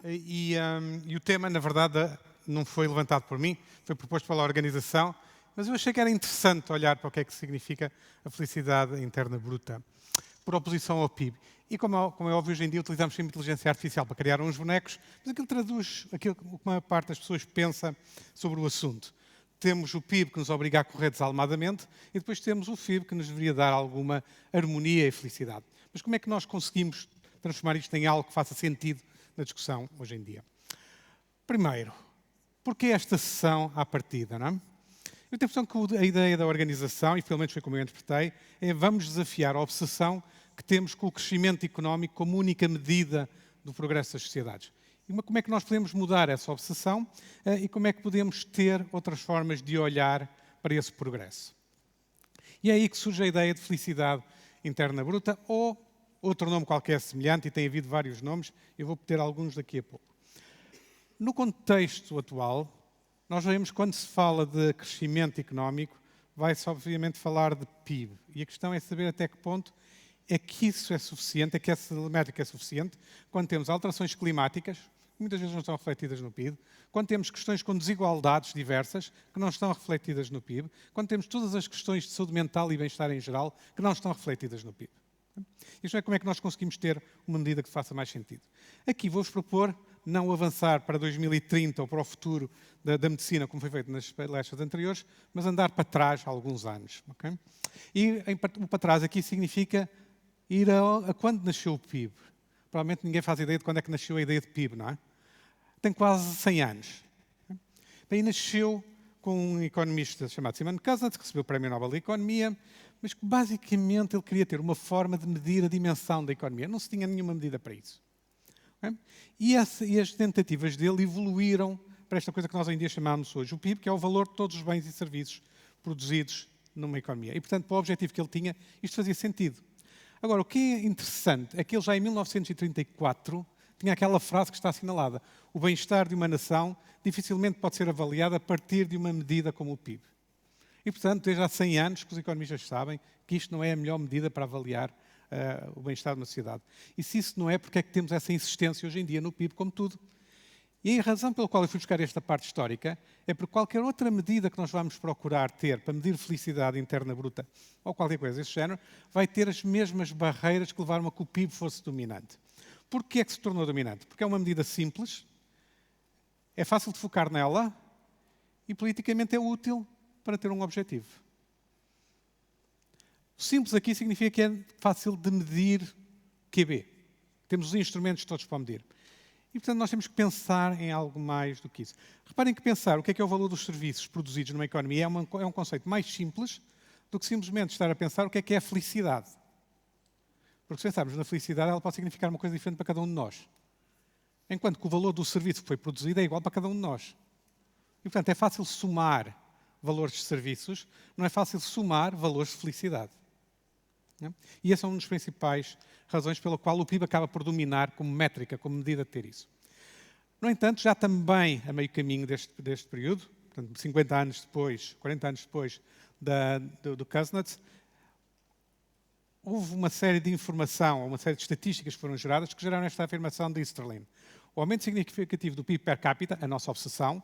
e o tema, na verdade, não foi levantado por mim, foi proposto pela organização, mas eu achei que era interessante olhar para o que é que significa a felicidade interna bruta, por oposição ao PIB. E como é óbvio, hoje em dia utilizamos sempre inteligência artificial para criar uns bonecos, mas aquilo traduz aquilo que a maior parte das pessoas pensa sobre o assunto. Temos o PIB que nos obriga a correr desalmadamente e depois temos o FIB que nos deveria dar alguma harmonia e felicidade. Mas como é que nós conseguimos transformar isto em algo que faça sentido na discussão hoje em dia? Primeiro, porquê esta sessão à partida, não é? Eu tenho a impressão que a ideia da organização, e pelo menos foi como eu interpretei, é vamos desafiar a obsessão que temos com o crescimento económico como única medida do progresso das sociedades. E como é que nós podemos mudar essa obsessão e como é que podemos ter outras formas de olhar para esse progresso? E é aí que surge a ideia de felicidade interna bruta, ou outro nome qualquer semelhante, e tem havido vários nomes, eu vou ter alguns daqui a pouco. No contexto atual, nós vemos que quando se fala de crescimento económico, vai-se obviamente falar de PIB. E a questão é saber até que ponto é que isso é suficiente, é que essa métrica é suficiente, quando temos alterações climáticas, que muitas vezes não estão refletidas no PIB, quando temos questões com desigualdades diversas, que não estão refletidas no PIB, quando temos todas as questões de saúde mental e bem-estar em geral, que não estão refletidas no PIB. Isto é como é que nós conseguimos ter uma medida que faça mais sentido. Aqui vou-vos propor não avançar para 2030 ou para o futuro da medicina, como foi feito nas palestras anteriores, mas andar para trás há alguns anos. Okay? E o para trás aqui significa ir a quando nasceu o PIB. Provavelmente ninguém faz ideia de quando é que nasceu a ideia de PIB, não é? Tem quase 100 anos. Daí nasceu com um economista chamado Simon Kuznets, que recebeu o Prémio Nobel da Economia, mas que basicamente ele queria ter uma forma de medir a dimensão da economia. Não se tinha nenhuma medida para isso. Okay? E as tentativas dele evoluíram para esta coisa que nós hoje em dia chamamos hoje o PIB, que é o valor de todos os bens e serviços produzidos numa economia. E, portanto, para o objetivo que ele tinha, isto fazia sentido. Agora, o que é interessante é que ele já em 1934 tinha aquela frase que está assinalada: o bem-estar de uma nação dificilmente pode ser avaliado a partir de uma medida como o PIB. E, portanto, desde há 100 anos que os economistas sabem que isto não é a melhor medida para avaliar o bem-estar de uma sociedade. E se isso não é, porque é que temos essa insistência hoje em dia no PIB, como tudo? E a razão pela qual eu fui buscar esta parte histórica é porque qualquer outra medida que nós vamos procurar ter para medir felicidade interna bruta ou qualquer coisa desse género, vai ter as mesmas barreiras que levaram a que o PIB fosse dominante. Porquê é que se tornou dominante? Porque é uma medida simples, é fácil de focar nela e politicamente é útil para ter um objetivo. O simples aqui significa que é fácil de medir QB. Temos os instrumentos todos para medir. E, portanto, nós temos que pensar em algo mais do que isso. Reparem que pensar o que é o valor dos serviços produzidos numa economia é um conceito mais simples do que simplesmente estar a pensar o que é a felicidade. Porque se pensarmos na felicidade, ela pode significar uma coisa diferente para cada um de nós. Enquanto que o valor do serviço que foi produzido é igual para cada um de nós. E, portanto, é fácil somar valores de serviços, não é fácil somar valores de felicidade. E essa é uma das principais razões pela qual o PIB acaba por dominar como métrica, como medida de ter isso. No entanto, já também a meio caminho deste período, portanto, 50 anos depois, 40 anos depois do Kuznets, houve uma série de informação, uma série de estatísticas que foram geradas que geraram esta afirmação de Easterlin. O aumento significativo do PIB per capita, a nossa obsessão,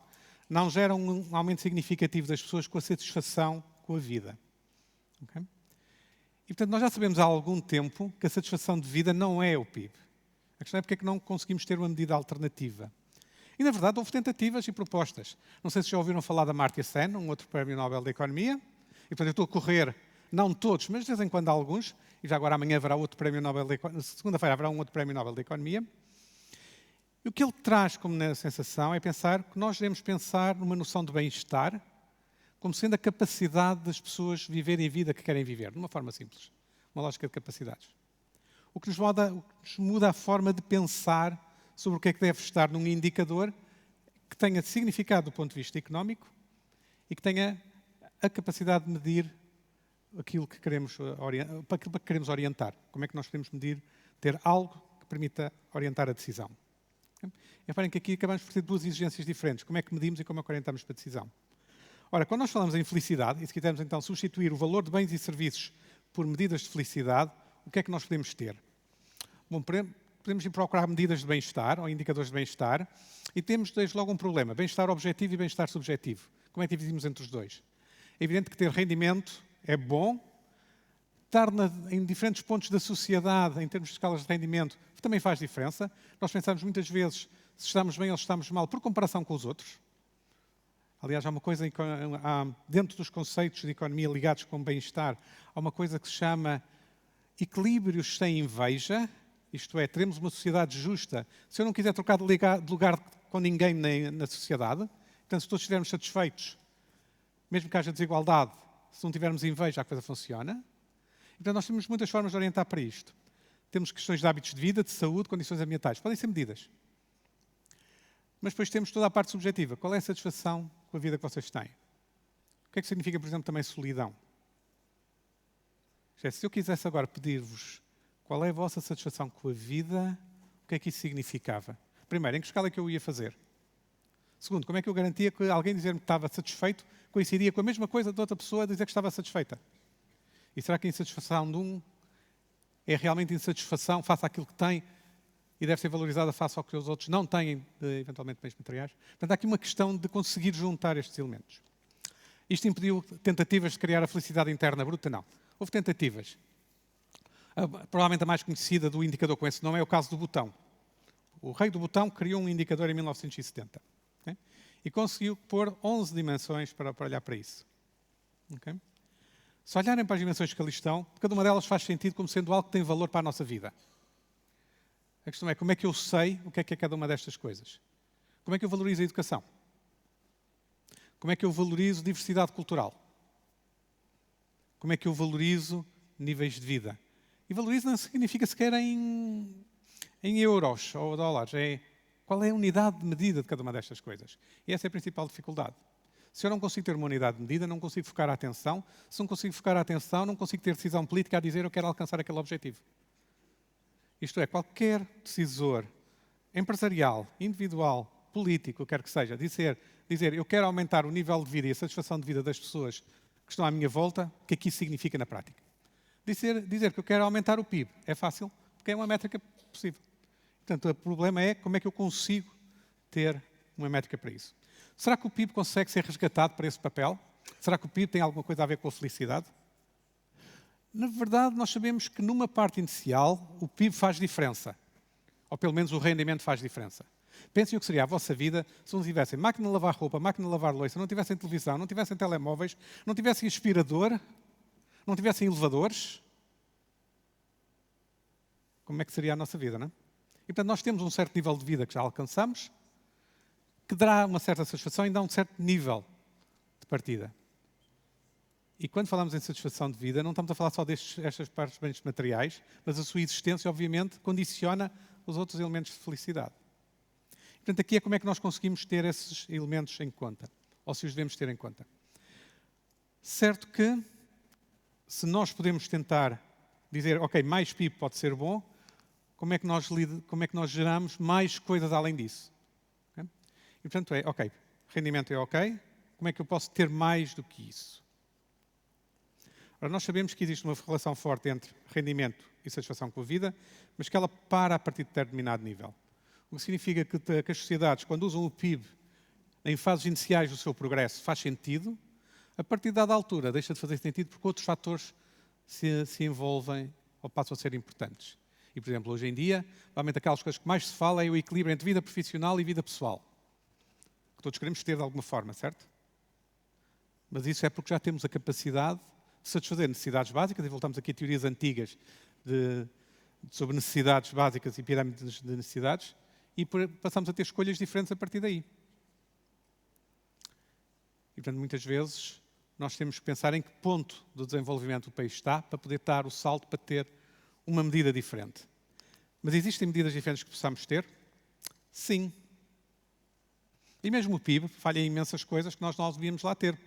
não gera um aumento significativo das pessoas com a satisfação com a vida. Okay? E, portanto, nós já sabemos há algum tempo que a satisfação de vida não é o PIB. A questão é porque é que não conseguimos ter uma medida alternativa. E, na verdade, houve tentativas e propostas. Não sei se já ouviram falar da Amartya Sen, um outro Prémio Nobel da Economia. E, portanto, eu estou a correr, não todos, mas de vez em quando alguns. E já agora amanhã haverá outro Prémio Nobel da Economia. Segunda-feira haverá um outro Prémio Nobel da Economia. E o que ele traz como sensação é pensar que nós devemos pensar numa noção de bem-estar como sendo a capacidade das pessoas viverem a vida que querem viver, de uma forma simples. Uma lógica de capacidades. O que nos muda a forma de pensar sobre o que é que deve estar num indicador que tenha significado do ponto de vista económico e que tenha a capacidade de medir aquilo que queremos orientar. Como é que nós podemos medir, ter algo que permita orientar a decisão. Reparem que aqui acabamos por ter duas exigências diferentes. Como é que medimos e como é que orientamos para a decisão. Ora, quando nós falamos em felicidade, e se quisermos então substituir o valor de bens e serviços por medidas de felicidade, o que é que nós podemos ter? Bom, podemos ir procurar medidas de bem-estar ou indicadores de bem-estar e temos desde logo um problema, bem-estar objetivo e bem-estar subjetivo. Como é que dividimos entre os dois? É evidente que ter rendimento é bom, estar em diferentes pontos da sociedade, em termos de escalas de rendimento, também faz diferença. Nós pensamos muitas vezes se estamos bem ou se estamos mal por comparação com os outros. Aliás, há uma coisa, dentro dos conceitos de economia ligados com bem-estar, há uma coisa que se chama equilíbrios sem inveja, isto é, teremos uma sociedade justa se eu não quiser trocar de lugar com ninguém na sociedade. Portanto, se todos estivermos satisfeitos, mesmo que haja desigualdade, se não tivermos inveja, a coisa funciona. Então, nós temos muitas formas de orientar para isto. Temos questões de hábitos de vida, de saúde, condições ambientais. Podem ser medidas. Mas depois temos toda a parte subjetiva. Qual é a satisfação com a vida que vocês têm? O que é que significa, por exemplo, também solidão? Se eu quisesse agora pedir-vos qual é a vossa satisfação com a vida, o que é que isso significava? Primeiro, em que escala é que eu ia fazer? Segundo, como é que eu garantia que alguém dizer-me que estava satisfeito coincidia com a mesma coisa de outra pessoa a dizer que estava satisfeita? E será que a insatisfação de um é realmente insatisfação face àquilo que tem e deve ser valorizada face ao que os outros não têm, eventualmente, bens materiais? Portanto, há aqui uma questão de conseguir juntar estes elementos. Isto impediu tentativas de criar a felicidade interna bruta? Não. Houve tentativas. Provavelmente a mais conhecida do indicador com esse nome é o caso do botão. O rei do botão criou um indicador em 1970. Okay? E conseguiu pôr 11 dimensões para olhar para isso. Okay? Se olharem para as dimensões que ali estão, cada uma delas faz sentido como sendo algo que tem valor para a nossa vida. A questão é como é que eu sei o que é cada uma destas coisas? Como é que eu valorizo a educação? Como é que eu valorizo diversidade cultural? Como é que eu valorizo níveis de vida? E valorizo não significa sequer em euros ou dólares. Qual é a unidade de medida de cada uma destas coisas? E essa é a principal dificuldade. Se eu não consigo ter uma unidade de medida, não consigo focar a atenção. Se não consigo focar a atenção, não consigo ter decisão política a dizer eu quero alcançar aquele objetivo. Isto é, qualquer decisor empresarial, individual, político, quer que seja, dizer eu quero aumentar o nível de vida e a satisfação de vida das pessoas que estão à minha volta, o que é que isso significa na prática? Dizer que eu quero aumentar o PIB é fácil, porque é uma métrica possível. Portanto, o problema é como é que eu consigo ter uma métrica para isso. Será que o PIB consegue ser resgatado para esse papel? Será que o PIB tem alguma coisa a ver com a felicidade? Na verdade, nós sabemos que numa parte inicial o PIB faz diferença. Ou pelo menos o rendimento faz diferença. Pensem o que seria a vossa vida se não tivessem máquina de lavar roupa, máquina de lavar louça, não tivessem televisão, não tivessem telemóveis, não tivessem aspirador, não tivessem elevadores. Como é que seria a nossa vida, não é? E, portanto, nós temos um certo nível de vida que já alcançamos, que dará uma certa satisfação e dá um certo nível de partida. E quando falamos em satisfação de vida, não estamos a falar só destas partes bens materiais, mas a sua existência, obviamente, condiciona os outros elementos de felicidade. Portanto, aqui é como é que nós conseguimos ter esses elementos em conta, ou se os devemos ter em conta. Certo que, se nós podemos tentar dizer, ok, mais PIB pode ser bom, como é que nós geramos mais coisas além disso? Okay? E, portanto, ok, rendimento é ok, como é que eu posso ter mais do que isso? Ora, nós sabemos que existe uma relação forte entre rendimento e satisfação com a vida, mas que ela para a partir de determinado nível. O que significa que as sociedades, quando usam o PIB em fases iniciais do seu progresso, faz sentido, a partir de dada altura deixa de fazer sentido porque outros fatores se envolvem ou passam a ser importantes. E, por exemplo, hoje em dia, realmente aquelas coisas que mais se fala é o equilíbrio entre vida profissional e vida pessoal. Que todos queremos ter de alguma forma, certo? Mas isso é porque já temos a capacidade de satisfazer necessidades básicas, e voltamos aqui a teorias antigas sobre necessidades básicas e pirâmides de necessidades, e passamos a ter escolhas diferentes a partir daí. E, portanto, muitas vezes, nós temos que pensar em que ponto do desenvolvimento o país está para poder dar o salto para ter uma medida diferente. Mas existem medidas diferentes que possamos ter? Sim. E mesmo o PIB falha em imensas coisas que nós devíamos lá ter.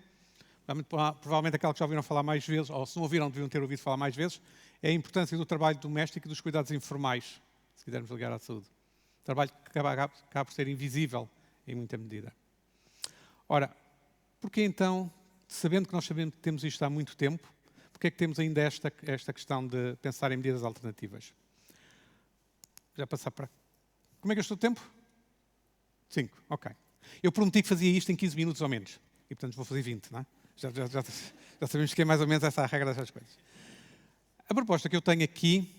Provavelmente aquela que já ouviram falar mais vezes, ou se não ouviram, deviam ter ouvido falar mais vezes, é a importância do trabalho doméstico e dos cuidados informais, se quisermos ligar à saúde. Trabalho que acaba por ser invisível em muita medida. Ora, porquê então, sabendo que nós sabemos que temos isto há muito tempo, porquê é que temos ainda esta questão de pensar em medidas alternativas? Já passar para... Como é que eu estou de tempo? 5, ok. Eu prometi que fazia isto em 15 minutos ou menos. E, portanto, vou fazer 20, não é? Já sabemos que é mais ou menos essa a regra dessas coisas. A proposta que eu tenho aqui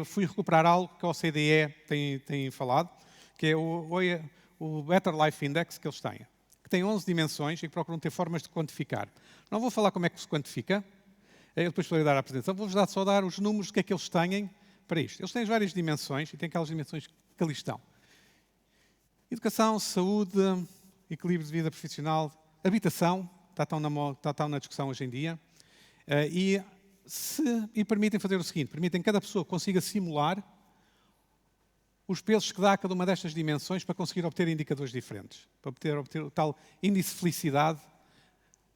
fui recuperar algo que a OCDE tem falado, que é o Better Life Index que eles têm, que tem 11 dimensões e que procuram ter formas de quantificar. Não vou falar como é que se quantifica, eu depois vou dar a apresentação, vou-vos só dar os números do que é que eles têm para isto. Eles têm várias dimensões e têm aquelas dimensões que ali estão. Educação, saúde, equilíbrio de vida profissional, habitação, está tão na discussão hoje em dia, e permitem fazer o seguinte, permitem que cada pessoa consiga simular os pesos que dá a cada uma destas dimensões para conseguir obter indicadores diferentes, para obter o tal índice de felicidade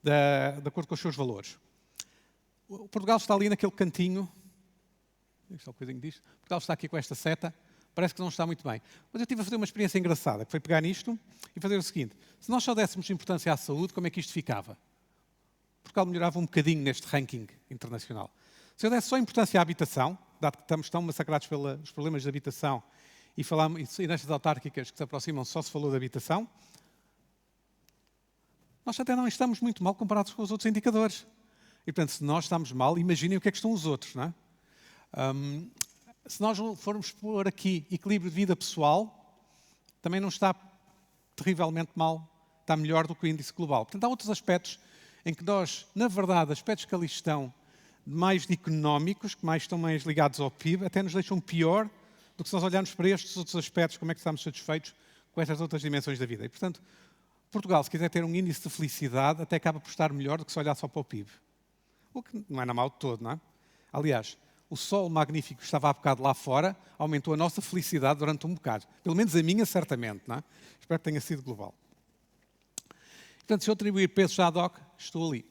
de acordo com os seus valores. O Portugal está ali naquele cantinho, Portugal está aqui com esta seta, parece que não está muito bem. Mas eu estive a fazer uma experiência engraçada, que foi pegar nisto e fazer o seguinte, se nós só dessemos importância à saúde, como é que isto ficava? Portugal melhorava um bocadinho neste ranking internacional. Se eu desse só importância à habitação, dado que estamos tão massacrados pelos problemas de habitação e nestas autárquicas que se aproximam só se falou de habitação, nós até não estamos muito mal comparados com os outros indicadores. E, portanto, se nós estamos mal, imaginem o que é que estão os outros, não é? Se nós formos pôr aqui equilíbrio de vida pessoal, também não está terrivelmente mal, está melhor do que o índice global. Portanto, há outros aspectos em que nós, na verdade, aspectos que ali estão mais económicos, que estão mais ligados ao PIB, até nos deixam pior do que se nós olharmos para estes outros aspectos, como é que estamos satisfeitos com estas outras dimensões da vida. E, portanto, Portugal, se quiser ter um índice de felicidade, até acaba por estar melhor do que se olhar só para o PIB. O que não é na mal de todo, não é? Aliás, o sol magnífico que estava há bocado lá fora aumentou a nossa felicidade durante um bocado. Pelo menos a minha, certamente, não é? Espero que tenha sido global. Portanto, se eu atribuir pesos à DOC, estou ali.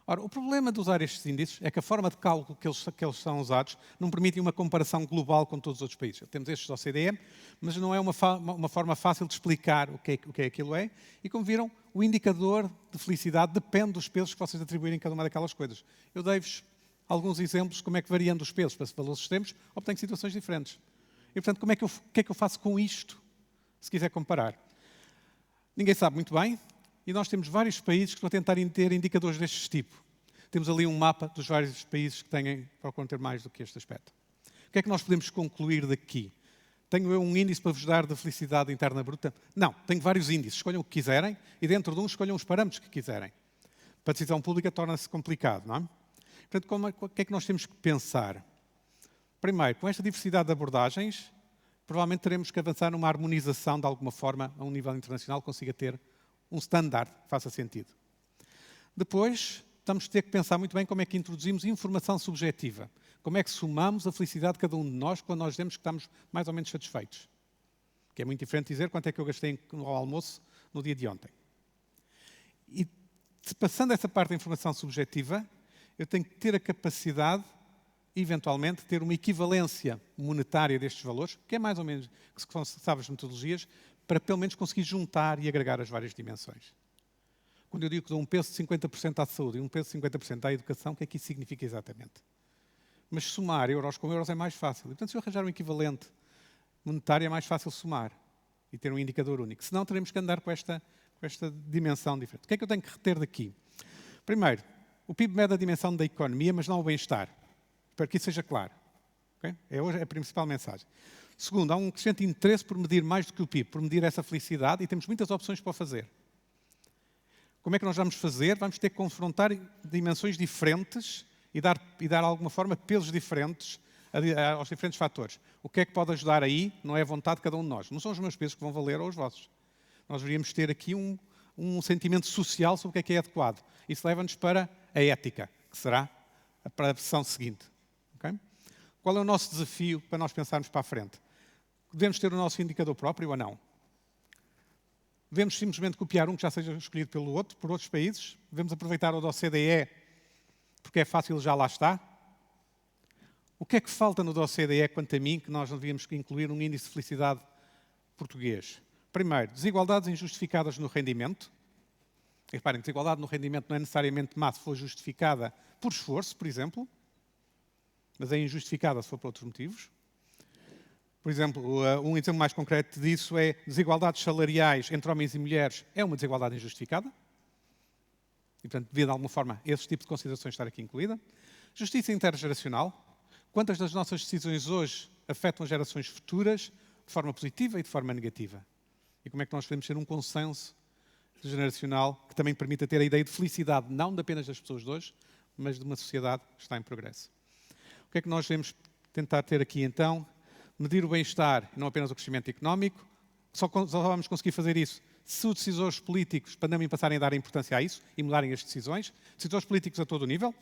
Ora, o problema de usar estes índices é que a forma de cálculo que eles são usados não permite uma comparação global com todos os outros países. Temos estes da OCDE, mas não é uma forma fácil de explicar o que é aquilo é. E como viram, o indicador de felicidade depende dos pesos que vocês atribuírem a cada uma daquelas coisas. Eu dei-vos alguns exemplos de como é que variando os pesos para valores extremos, obtenho situações diferentes. E, portanto, o que é que eu faço com isto, se quiser comparar? Ninguém sabe muito bem. E nós temos vários países que estão a tentar ter indicadores deste tipo. Temos ali um mapa dos vários países que procuram ter mais do que este aspecto. O que é que nós podemos concluir daqui? Tenho eu um índice para vos dar de felicidade interna bruta? Não, tenho vários índices. Escolham o que quiserem e dentro de um escolham os parâmetros que quiserem. Para a decisão pública torna-se complicado, não é? Portanto, o que é que nós temos que pensar? Primeiro, com esta diversidade de abordagens, provavelmente teremos que avançar numa harmonização de alguma forma a um nível internacional que consiga ter um standard que faça sentido. Depois, vamos ter que pensar muito bem como é que introduzimos informação subjetiva. Como é que somamos a felicidade de cada um de nós quando nós dizemos que estamos mais ou menos satisfeitos. Que é muito diferente dizer quanto é que eu gastei no almoço no dia de ontem. E, passando essa parte da informação subjetiva, eu tenho que ter a capacidade, eventualmente, de ter uma equivalência monetária destes valores, que é mais ou menos, que se sabe as metodologias, para pelo menos conseguir juntar e agregar as várias dimensões. Quando eu digo que dou um peso de 50% à saúde e um peso de 50% à educação, o que é que isso significa exatamente? Mas somar euros com euros é mais fácil. E, portanto, se eu arranjar um equivalente monetário, é mais fácil somar e ter um indicador único. Senão, teremos que andar com esta dimensão diferente. O que é que eu tenho que reter daqui? Primeiro, o PIB mede a dimensão da economia, mas não o bem-estar. Espero que isso seja claro. Okay? Hoje é a principal mensagem. Segundo, há um crescente interesse por medir mais do que o PIB, por medir essa felicidade, e temos muitas opções para o fazer. Como é que nós vamos fazer? Vamos ter que confrontar dimensões diferentes e dar de alguma forma pesos diferentes aos diferentes fatores. O que é que pode ajudar aí? Não é a vontade de cada um de nós. Não são os meus pesos que vão valer ou os vossos. Nós deveríamos ter aqui um sentimento social sobre o que é adequado. Isso leva-nos para a ética, que será para a sessão seguinte. Okay? Qual é o nosso desafio para nós pensarmos para a frente? Devemos ter o nosso indicador próprio ou não? Devemos simplesmente copiar um que já seja escolhido por outros países? Devemos aproveitar o da OCDE porque é fácil, já lá está? O que é que falta no da OCDE, quanto a mim, que nós devíamos incluir num índice de felicidade português? Primeiro, desigualdades injustificadas no rendimento. E reparem, desigualdade no rendimento não é necessariamente má se for justificada por esforço, por exemplo, mas é injustificada se for por outros motivos. Por exemplo, um exemplo mais concreto disso é desigualdades salariais entre homens e mulheres é uma desigualdade injustificada. E, portanto, devia, de alguma forma, esse tipo de considerações estar aqui incluída. Justiça intergeracional. Quantas das nossas decisões hoje afetam as gerações futuras de forma positiva e de forma negativa? E como é que nós podemos ter um consenso geracional que também permita ter a ideia de felicidade, não apenas das pessoas de hoje, mas de uma sociedade que está em progresso? O que é que nós devemos tentar ter aqui, então? Medir o bem-estar e não apenas o crescimento económico. Só vamos conseguir fazer isso se os decisores políticos também passarem a dar importância a isso e mudarem as decisões. Decisores políticos a todo o nível,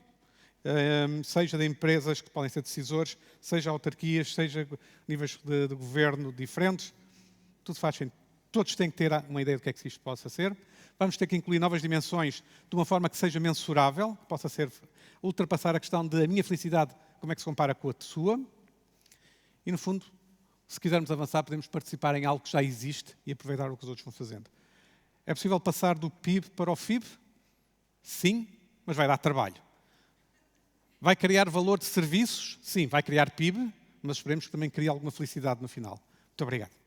seja de empresas que podem ser decisores, seja autarquias, seja níveis de governo diferentes. Tudo faz sentido. Todos têm que ter uma ideia do que é que isto possa ser. Vamos ter que incluir novas dimensões de uma forma que seja mensurável, que possa ser ultrapassar a questão de a minha felicidade, como é que se compara com a sua. E, no fundo, se quisermos avançar, podemos participar em algo que já existe e aproveitar o que os outros vão fazendo. É possível passar do PIB para o FIB? Sim, mas vai dar trabalho. Vai criar valor de serviços? Sim, vai criar PIB, mas esperemos que também crie alguma felicidade no final. Muito obrigado.